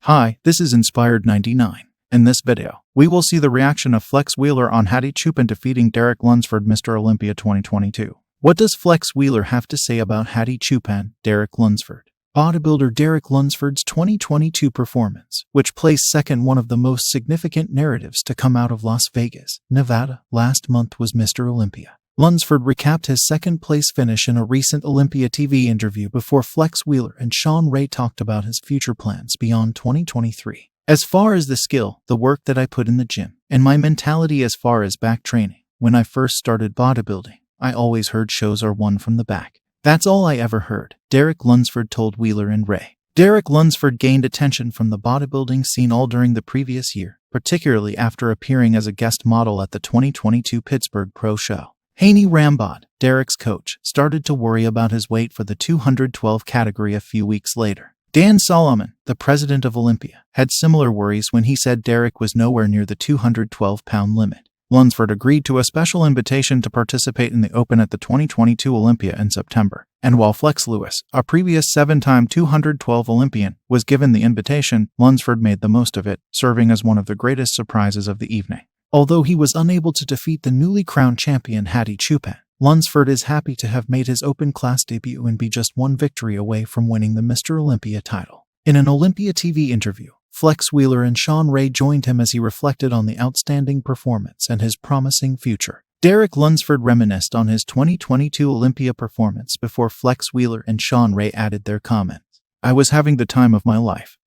Hi, this is Inspired99. In this video, we will see the reaction of Flex Wheeler on Hadi Choopan defeating Derek Lunsford Mr Olympia 2022. What does Flex Wheeler have to say about Hadi Choopan, Derek Lunsford? Bodybuilder Derek Lunsford's 2022 performance, which placed second one of the most significant narratives to come out of Las Vegas, Nevada, last month was Mr. Olympia. Lunsford recapped his second-place finish in a recent Olympia TV interview before Flex Wheeler and Shawn talked about his future plans beyond 2023. As far as the skill, the work that I put in the gym, and my mentality as far as back training, when I first started bodybuilding, I always heard shows are won from the back. That's all I ever heard, Derek Lunsford told Wheeler and Ray. Derek Lunsford gained attention from the bodybuilding scene all during the previous year, particularly after appearing as a guest model at the 2022 Pittsburgh Pro Show. Haney Rambod, Derek's coach, started to worry about his weight for the 212 category a few weeks later. Dan Solomon, the president of Olympia, had similar worries when he said Derek was nowhere near the 212-pound limit. Lunsford agreed to a special invitation to participate in the Open at the 2022 Olympia in September, and while Flex Lewis, a previous 7-time 212 Olympian, was given the invitation, Lunsford made the most of it, serving as one of the greatest surprises of the evening. Although he was unable to defeat the newly crowned champion Hadi Choopan, Lunsford is happy to have made his open class debut and be just one victory away from winning the Mr. Olympia title. In an Olympia TV interview, Flex Wheeler and Shawn joined him as he reflected on the outstanding performance and his promising future. Derek Lunsford reminisced on his 2022 Olympia performance before Flex Wheeler and Shawn added their comments. "I was having the time of my life.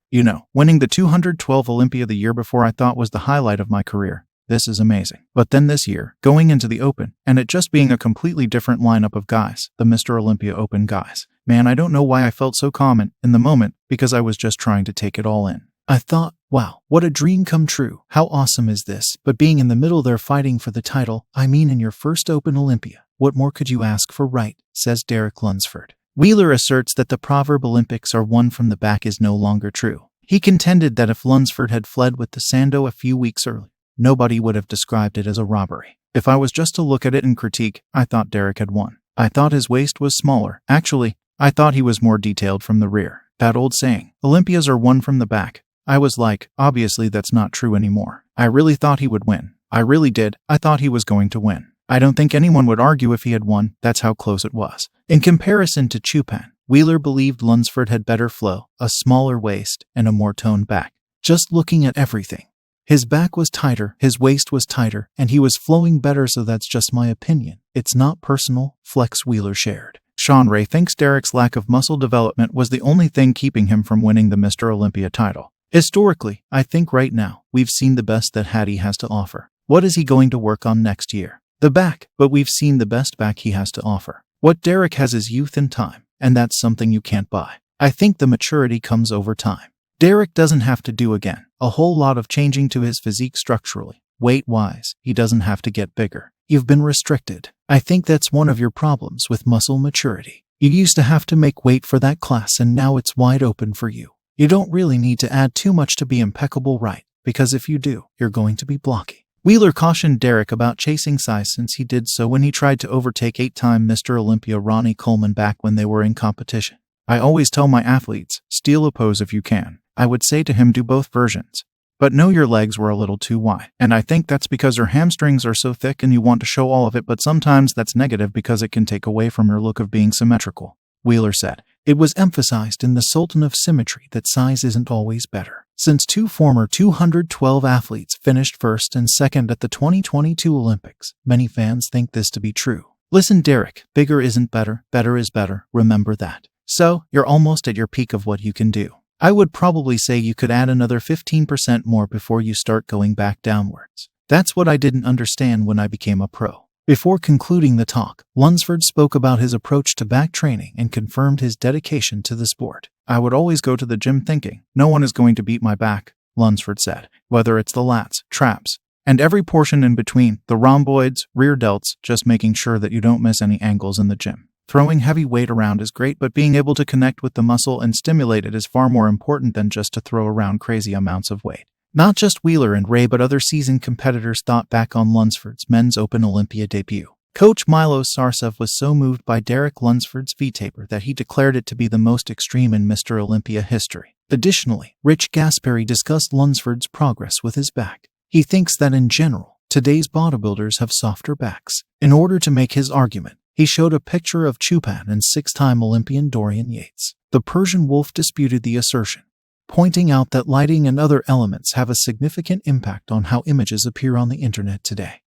Winning the 212 Olympia the year before I thought was the highlight of my career. This is amazing. But then this year, going into the Open, and it just being a completely different lineup of guys, the Mr. Olympia Open guys. Man, I don't know why I felt so calm in the moment, because I was just trying to take it all in. I thought, wow, what a dream come true. How awesome is this? But being in the middle there fighting for the title, in your first Open Olympia, what more could you ask for, right?" says Derek Lunsford. Wheeler asserts that the proverb Olympics are won from the back is no longer true. He contended that if Lunsford had fled with the Sando a few weeks earlier, nobody would have described it as a robbery. If I was just to look at it and critique, I thought Derek had won. I thought his waist was smaller. Actually, I thought he was more detailed from the rear. That old saying, Olympias are won from the back. I was like, obviously that's not true anymore. I really thought he would win. I really did. I thought he was going to win. I don't think anyone would argue if he had won. That's how close it was." In comparison to Choopan, Wheeler believed Lunsford had better flow, a smaller waist, and a more toned back. "Just looking at everything. His back was tighter, his waist was tighter, and he was flowing better, so that's just my opinion. It's not personal," Flex Wheeler shared. Shawn thinks Derek's lack of muscle development was the only thing keeping him from winning the Mr. Olympia title. "Historically, I think right now, we've seen the best that Hadi has to offer. What is he going to work on next year? The back, but we've seen the best back he has to offer. What Derek has is youth and time, and that's something you can't buy. I think the maturity comes over time. Derek doesn't have to do again a whole lot of changing to his physique structurally. Weight-wise, he doesn't have to get bigger. You've been restricted. I think that's one of your problems with muscle maturity. You used to have to make weight for that class, and now it's wide open for you. You don't really need to add too much to be impeccable, right? Because if you do, you're going to be blocky." Wheeler cautioned Derek about chasing size since he did so when he tried to overtake 8-time Mr. Olympia Ronnie Coleman back when they were in competition. "I always tell my athletes, steal a pose if you can. I would say to him, do both versions. But no, your legs were a little too wide. And I think that's because your hamstrings are so thick and you want to show all of it, but sometimes that's negative because it can take away from your look of being symmetrical," Wheeler said. It was emphasized in the Sultan of Symmetry that size isn't always better. Since two former 212 athletes finished first and second at the 2022 Olympics, many fans think this to be true. "Listen, Derek, bigger isn't better, better is better, remember that. So, you're almost at your peak of what you can do. I would probably say you could add another 15% more before you start going back downwards. That's what I didn't understand when I became a pro." Before concluding the talk, Lunsford spoke about his approach to back training and confirmed his dedication to the sport. "I would always go to the gym thinking, no one is going to beat my back," Lunsford said. "Whether it's the lats, traps, and every portion in between, the rhomboids, rear delts, just making sure that you don't miss any angles in the gym. Throwing heavy weight around is great, but being able to connect with the muscle and stimulate it is far more important than just to throw around crazy amounts of weight." Not just Wheeler and Ray, but other seasoned competitors thought back on Lunsford's men's Open Olympia debut. Coach Milo Sarcev was so moved by Derek Lunsford's V-taper that he declared it to be the most extreme in Mr. Olympia history. Additionally, Rich Gaspari discussed Lunsford's progress with his back. He thinks that in general, today's bodybuilders have softer backs. In order to make his argument, he showed a picture of Choopan and six-time Olympian Dorian Yates. The Persian Wolf disputed the assertion, pointing out that lighting and other elements have a significant impact on how images appear on the internet today.